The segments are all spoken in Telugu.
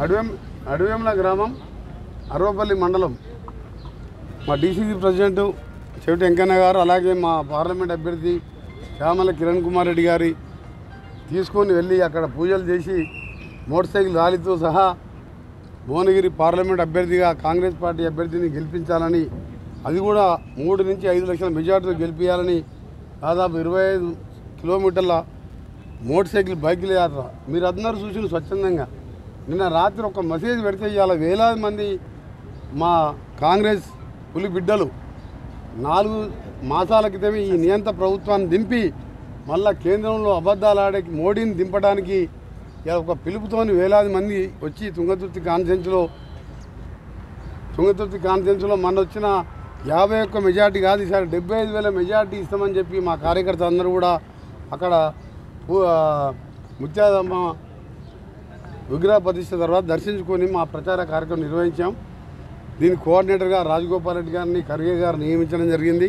అడవేంల గ్రామం అరవపల్లి మండలం మా డీసీసీ ప్రెసిడెంట్ చెవిటి వెంకన్న గారు అలాగే మా పార్లమెంట్ అభ్యర్థి శ్యామల కిరణ్ కుమార్ రెడ్డి గారి తీసుకొని వెళ్ళి అక్కడ పూజలు చేసి మోటార్ సైకిల్ ర్యాలీతో సహా భువనగిరి పార్లమెంట్ అభ్యర్థిగా కాంగ్రెస్ పార్టీ అభ్యర్థిని గెలిపించాలని అది కూడా 3 నుంచి 5 లక్షల మెజార్టీతో గెలిపించాలని దాదాపు 25 కిలోమీటర్ల మోటార్ సైకిల్ బైకుల యాత్ర మీరు అందరూ చూసిన స్వచ్ఛందంగా నిన్న రాత్రి ఒక మెసేజ్ పెడితే ఇవాళ వేలాది మంది మా కాంగ్రెస్ పులి బిడ్డలు 4 మాసాల క్రితమే ఈ నియంత్ర ప్రభుత్వాన్ని దింపి మళ్ళా కేంద్రంలో అబద్ధాలు ఆడే మోడీని దింపడానికి ఒక పిలుపుతోని వేలాది మంది వచ్చి తుంగతుర్తి కాన్ఫరెన్స్లో మన వచ్చిన 51 మెజార్టీ కాదు ఈసారి 75,000 మెజార్టీ ఇస్తామని చెప్పి మా కార్యకర్తలు అందరూ కూడా అక్కడ ముత్యాలమ్మ విగ్రహ ప్రతిష్ఠ తర్వాత దర్శించుకొని మా ప్రచార కార్యక్రమం నిర్వహించాం. దీని కోఆర్డినేటర్గా రాజగోపాల్ రెడ్డి గారిని ఖర్గే గారు నియమించడం జరిగింది.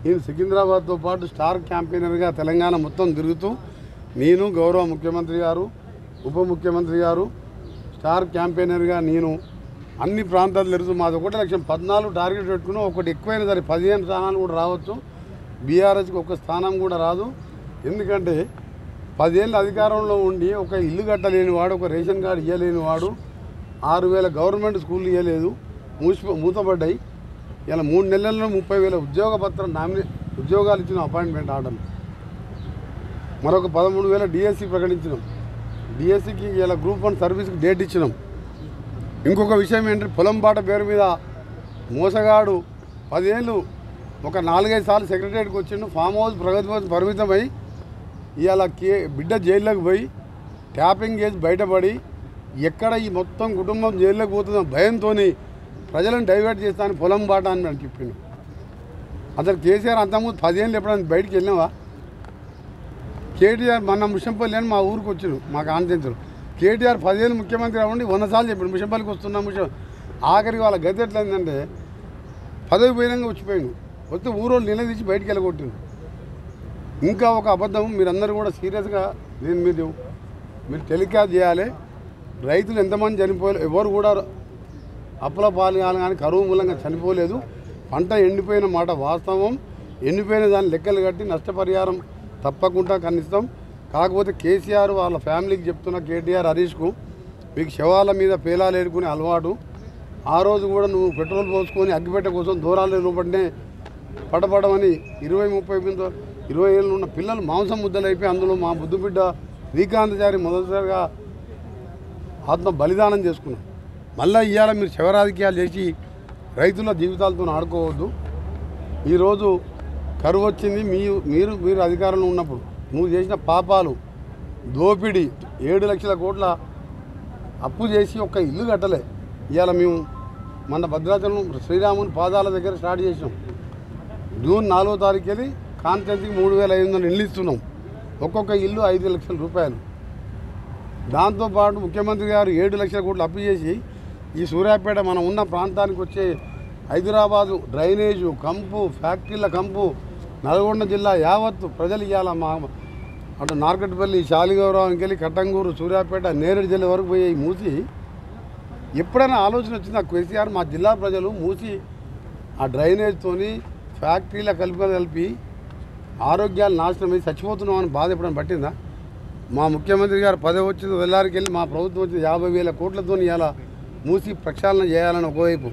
నేను సికింద్రాబాద్తో పాటు స్టార్ క్యాంపెయినర్గా తెలంగాణ మొత్తం తిరుగుతూ నేను గౌరవ ముఖ్యమంత్రి గారు ఉప ముఖ్యమంత్రి గారు స్టార్ క్యాంపెయినర్గా నేను అన్ని ప్రాంతాలు తిరుగుతూ మాది 1,14,000 టార్గెట్ పెట్టుకున్నాం. ఒకటి ఎక్కువైనా సరే 15 స్థానాలు కూడా రావచ్చు. బీఆర్ఎస్కి ఒక స్థానం కూడా రాదు. ఎందుకంటే 10 ఏళ్ళ అధికారంలో ఉండి ఒక ఇల్లు కట్టలేనివాడు, ఒక రేషన్ కార్డు ఇవ్వలేనివాడు, 6,000 గవర్నమెంట్ స్కూళ్ళు ఇవ్వలేదు, మూతపడ్డాయి. ఇలా 3 నెలల్లో 30,000 ఉద్యోగ పత్రం ఉద్యోగాలు ఇచ్చిన అపాయింట్మెంట్ ఆర్డర్లు, మరొక 13,000 డిఎస్సి ప్రకటించినాం. డిఎస్సికి ఇలా గ్రూప్ 1 సర్వీస్కి డేట్ ఇచ్చినాం. ఇంకొక విషయం ఏంటంటే పొలం బాట పేరు మీద మోసగాడు 10 ఏళ్ళు ఒక 4-5 సార్లు సెక్రటరియట్కి వచ్చిండు. ఫామ్ హౌస్ ప్రగతి భవన్ పరిమితమై ఇవాళ బిడ్డ జైల్లోకి పోయి ట్యాపింగ్ చేసి బయటపడి ఎక్కడ ఈ మొత్తం కుటుంబం జైల్లోకి పోతున్న భయంతో ప్రజలను డైవర్ట్ చేస్తాను పొలం బాట అని చెప్పిండు. అసలు కేసీఆర్ అంతకుముందు 10 ఏళ్ళు ఎప్పుడైనా బయటికి వెళ్ళినావా? కేటీఆర్ మన ముషంపల్లి అని మా ఊరికి వచ్చిండు, మా కాన్ఫరెన్స్లో. కేటీఆర్ 10 ఏళ్ళు ముఖ్యమంత్రి అవ్వండి 100 సార్లు చెప్పాడు ముషంపల్లికి వస్తున్నా ఆఖరికి వాళ్ళ గతి ఎట్లయిందంటే పదవి పోయినాక వచ్చిపోయాడు. వస్తే ఊరోళ్ళు నిలదీసి బయటికి వెళ్ళగొట్టిండు. ఇంకా ఒక అబద్ధం మీరందరూ కూడా సీరియస్గా దీని మీద మీరు టెలికాస్ట్ చేయాలి. రైతులు ఎంతమంది చనిపోలేదు, ఎవరు కూడా అప్పుల పాలు కానీ కరువు మూలంగా చనిపోలేదు. పంట ఎండిపోయిన మాట వాస్తవం. ఎండిపోయిన దాన్ని లెక్కలు కట్టి నష్టపరిహారం తప్పకుండా కనిస్తాం. కాకపోతే కేసీఆర్ వాళ్ళ ఫ్యామిలీకి చెప్తున్న కేటీఆర్ హరీష్కు మీకు శవాల మీద పేలాలు ఏడుకునే అలవాటు. ఆ రోజు కూడా నువ్వు పెట్రోల్ పోసుకొని అగ్గిపెట్ట కోసం దూరాలు లోపడినే పడపడమని 20 ఏళ్ళు ఉన్న పిల్లలు మాంసం ముద్దలు అయిపోయి అందులో మా బుద్ధుబిడ్డ శ్రీకాంతచారి మొదటిసారిగా ఆత్మ బలిదానం చేసుకున్నాం. మళ్ళీ ఇవాళ మీరు శవరాజకీయాలు చేసి రైతుల జీవితాలతో ఆడుకోవద్దు. ఈరోజు కరువు వచ్చింది, మీరు అధికారంలో ఉన్నప్పుడు నువ్వు చేసిన పాపాలు, దోపిడీ, 7 లక్షల కోట్ల అప్పు చేసి ఒక్క ఇల్లు కట్టలే. ఇవాళ మేము మన భద్రాచలం శ్రీరాముని పాదాల దగ్గర స్టార్ట్ చేసినాం. జూన్ 4వ తారీఖు వెళ్ళి కాన్ఫరెన్స్కి 3,500 ఇల్లు ఇస్తున్నాం. ఒక్కొక్క ఇల్లు 5 లక్షల రూపాయలు. దాంతోపాటు ముఖ్యమంత్రి గారు 7 లక్షల కోట్లు అప్పు చేసి ఈ సూర్యాపేట మనం ఉన్న ప్రాంతానికి వచ్చే హైదరాబాదు డ్రైనేజు కంపు, ఫ్యాక్టరీల కంపు, నల్గొండ జిల్లా యావత్తు ప్రజలు ఇవ్వాల మా అటు నార్కట్పల్లి, శాలిగౌరవానికి వెళ్ళి కట్టంగూరు, సూర్యాపేట, నేరేడు జిల్లా వరకు పోయి మూసి ఎప్పుడైనా ఆలోచన వచ్చింది ఆ కేసీఆర్ మా జిల్లా ప్రజలు మూసి ఆ డ్రైనేజ్తోని ఫ్యాక్టరీల కలిపి ఆరోగ్యాలు నాశనమై చచ్చిపోతున్నామని బాధ ఎప్పుడైనా పట్టిందా? మా ముఖ్యమంత్రి గారు పదవి వచ్చింది వెళ్ళారికి వెళ్ళి మా ప్రభుత్వం వచ్చింది 50,000 కోట్లతో ఇలా మూసి ప్రక్షాళన చేయాలని ఒకవైపు,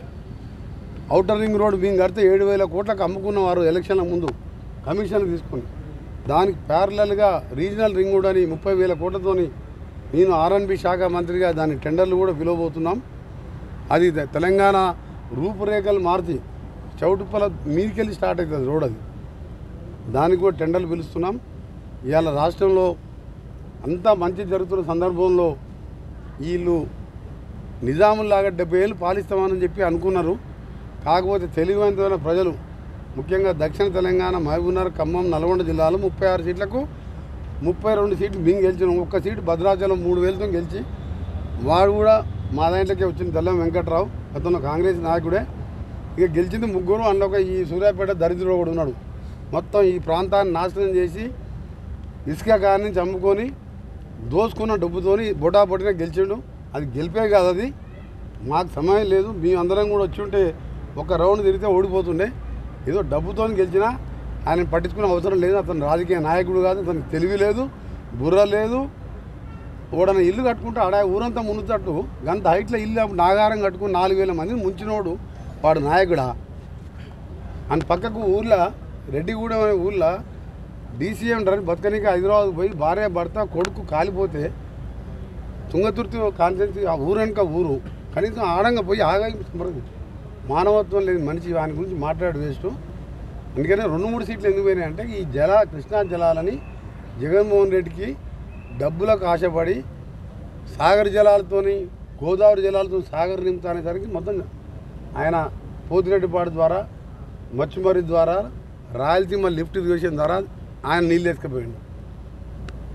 ఔటర్ రింగ్ రోడ్ మేము కడితే 7,000 కోట్లకు అమ్ముకున్నవారు ఎలక్షన్ల ముందు కమిషన్ తీసుకుని, దానికి ప్యారలల్గా రీజనల్ రింగ్ రోడ్ అని 30,000 కోట్లతోని నేను R&B శాఖ మంత్రిగా దాని టెండర్లు కూడా పిలవబోతున్నాం. అది తెలంగాణ రూపురేఖలు మార్చి చౌటుప్పల మీదికెళ్ళి స్టార్ట్ అవుతుంది రోడ్. అది దానికి కూడా టెండర్లు పిలుస్తున్నాం. ఇవాళ రాష్ట్రంలో అంతా మంచి జరుగుతున్న సందర్భంలో వీళ్ళు నిజాముల్లాగా 70 ఏళ్ళు పాలిస్తామని చెప్పి అనుకున్నారు. కాకపోతే తెలివివంతమైన ప్రజలు ముఖ్యంగా దక్షిణ తెలంగాణ, మహబూబ్నగర్, ఖమ్మం, నల్గొండ జిల్లాలో 36 సీట్లకు 32 సీట్లు మేము గెలిచినాం. ఒక్క సీటు భద్రాచలం 3,000తో గెలిచి వాడు కూడా మా దాంట్లోకే వచ్చింది. దల్లం వెంకట్రావు అతను కాంగ్రెస్ నాయకుడే. ఇక గెలిచింది 3, అందులో ఒక ఈ సూర్యాపేట దరిద్రుడు కూడా ఉన్నాడు. మొత్తం ఈ ప్రాంతాన్ని నాశనం చేసి ఇసుక కాని చంపుకొని దోసుకున్న డబ్బుతోని బొటాబొటిన గెలిచిండు. అది గెలిపే కాదు, అది మాకు సమయం లేదు. మేము అందరం కూడా వచ్చి ఉంటే ఒక రౌండ్ తిరిగితే ఓడిపోతుండే. ఏదో డబ్బుతో గెలిచినా ఆయన పట్టించుకునే అవసరం లేదు. అతను రాజకీయ నాయకుడు కాదు, అతనికి తెలివి లేదు, బుర్ర లేదు. ఓడన ఇల్లు కట్టుకుంటే ఆడ ఊరంతా మునుతట్టు గంత హైట్లో ఇల్లు నాగారం కట్టుకుని 4000 మందిని ముంచినోడు వాడు నాయకుడా? అని పక్కకు ఊర్లో రెడ్డిగూడెం అనే ఊర్లో డీసీఎం డ్రైవర్ బతకనికి హైదరాబాద్ పోయి భార్య భర్త కొడుకు కాలిపోతే తుంగతుర్తి కాన్సెన్సీ ఆ ఊరనక ఊరు కనీసం ఆడంగా పోయి ఆగాయి మానవత్వం లేదు మనిషి. వాని గురించి మాట్లాడు వేస్ట్. అందుకనే 2-3 సీట్లు ఎందుకు పోయినాయి అంటే ఈ కృష్ణా జలాలని జగన్మోహన్ రెడ్డికి డబ్బులకు ఆశపడి సాగర్ జలాలతోని గోదావరి జలాలతో సాగర్ నింపుతా అనేసరికి మొత్తం ఆయన పోతిరెడ్డిపాడు ద్వారా మచ్చుమరి ద్వారా రాయలసీమ లిఫ్ట్ ఇరిగేషన్ ద్వారా ఆయన నీళ్ళు ఎత్తుకుపోయిండు.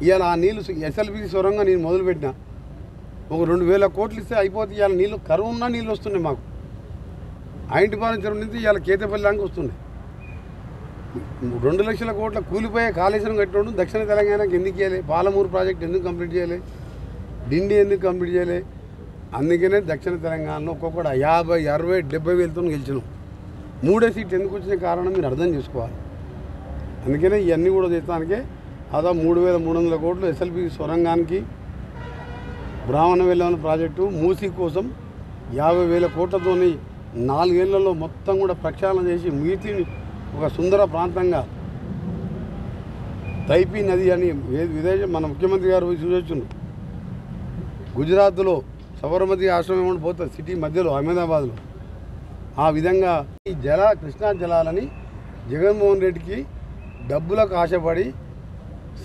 ఇవాళ ఆ నీళ్ళు ఎస్ఎల్బిసి సొరంగా నేను మొదలుపెట్టిన ఒక 2000 కోట్లు ఇస్తే అయిపోతే ఇవాళ నీళ్ళు కరువు ఉన్నా నీళ్ళు వస్తున్నాయి మాకు. ఆయింటిపాలెం చెరువు నుంచి ఇవాళ కేతపల్లి దానికి వస్తున్నాయి. 2 లక్షల కోట్ల కూలిపోయే కాళేశ్వరం కట్టినోడు దక్షిణ తెలంగాణకి ఎందుకు చేయాలి? పాలమూరు ప్రాజెక్ట్ ఎందుకు కంప్లీట్ చేయాలి? డిండి ఎందుకు కంప్లీట్ చేయాలి? అందుకనే దక్షిణ తెలంగాణలో ఒక్కొక్కటి 50, 60, 70 వేలతో గెలిచినాం. 3 సీట్లు ఎందుకు వచ్చిన కారణం మీరు అర్థం చేసుకోవాలి. అందుకనే ఇవన్నీ కూడా చేస్తానికే అదా 3300 కోట్లు ఎస్ఎల్బి సొరంగానికి బ్రాహ్మణ వెల్లం ప్రాజెక్టు మూసీ కోసం 50,000 కోట్లతో 4 ఏళ్లలో మొత్తం కూడా ప్రక్షాళన చేసి మీటిని ఒక సుందర ప్రాంతంగా తైపీ నది అని విదేశం మన ముఖ్యమంత్రి గారు పోయి చూసొచ్చును. గుజరాత్లో సబర్మతి ఆశ్రమం ఏమన్నా పోతుంది సిటీ మధ్యలో అహ్మదాబాద్లో. ఆ విధంగా ఈ కృష్ణా జలాలని జగన్మోహన్ రెడ్డికి డబ్బులకు ఆశపడి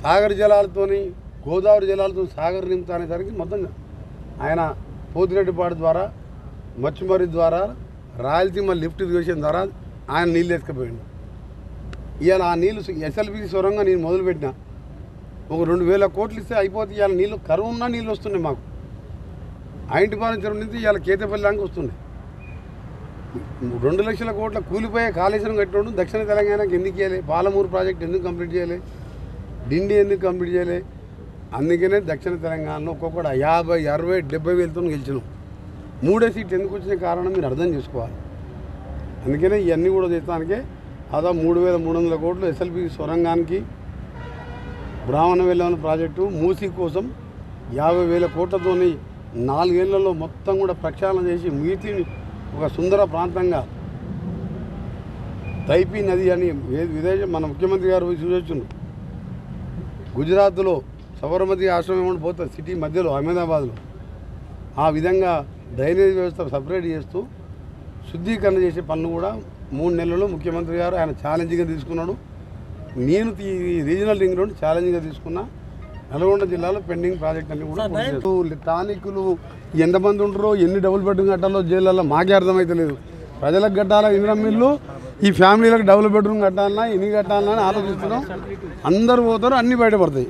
సాగర్ జలాలతోని గోదావరి జలాలతో సాగర్ నింపుతా అనేసరికి మొత్తం ఆయన పోతిరెడ్డిపాడు ద్వారా మచ్చుమరి ద్వారా రాయలసీమ లిఫ్ట్ ఇరిగేషన్ ద్వారా ఆయన నీళ్ళు ఎత్తుకుపోయిండు. ఇవాళ ఆ నీళ్ళు ఎస్ఎల్బిసి సొరంగా నేను మొదలుపెట్టిన ఒక 2000 కోట్లు ఇస్తే అయిపోతే ఇవాళ నీళ్ళు కరువు ఉన్నా నీళ్ళు వస్తున్నాయి మాకు. ఆయింటిపాలెం చెరువు నుంచి ఇవాళ కేతపల్లి దానికి వస్తున్నాయి. 2 లక్షల కోట్ల కూలిపోయే కాళేశ్వరం కట్టినోడు దక్షిణ తెలంగాణకి ఎందుకు చేయాలి? పాలమూరు ప్రాజెక్ట్ ఎందుకు కంప్లీట్ చేయాలి? డిండి ఎందుకు కంప్లీట్ చేయాలి? అందుకనే దక్షిణ తెలంగాణలో ఒక్కొక్కటి 50, 60, 70 వేలతో గెలిచినాం. 3 సీట్లు ఎందుకు వచ్చిన కారణం మీరు అర్థం చేసుకోవాలి. అందుకనే ఇవన్నీ కూడా చేస్తానికే అదా 3300 కోట్లు ఎస్ఎల్బి సొరంగానికి బ్రాహ్మణ వెల్లం ప్రాజెక్టు మూసీ కోసం 50,000 కోట్లతో 4 ఏళ్లలో మొత్తం కూడా ప్రక్షాళన చేసి మీటిని ఒక సుందర ప్రాంతంగా తైపీ నది అని విదేశం మన ముఖ్యమంత్రి గారు పోయి చూసొచ్చును. గుజరాత్లో సబర్మతి ఆశ్రమం ఏమన్నా పోతుంది సిటీ మధ్యలో అహ్మదాబాద్లో. ఆ విధంగా డ్రైనేజ్ వ్యవస్థ సపరేట్ చేస్తూ శుద్ధీకరణ చేసే పనులు కూడా 3 నెలల్లో ముఖ్యమంత్రి గారు ఆయన ఛాలెంజ్గా తీసుకున్నాడు. నేను ఈ రీజనల్ రింగ్ రోడ్ ఛాలెంజ్గా తీసుకున్నా. నల్గొండ జిల్లాలో పెండింగ్ ప్రాజెక్ట్ అన్ని కూడా స్థానికులు ఎంతమంది ఉంటారో ఎన్ని డబుల్ బెడ్రూమ్ కట్టాలో జైళ్ళల్లో మాకే అర్థమైతే లేదు. ప్రజలకు కట్టాలా ఇందిరా మిల్లు, ఈ ఫ్యామిలీలకు డబుల్ బెడ్రూమ్ కట్టాలన్నా ఎన్ని కట్టాలన్నా అని ఆలోచిస్తున్నాం. అందరూ పోతారు, అన్నీ బయటపడతాయి.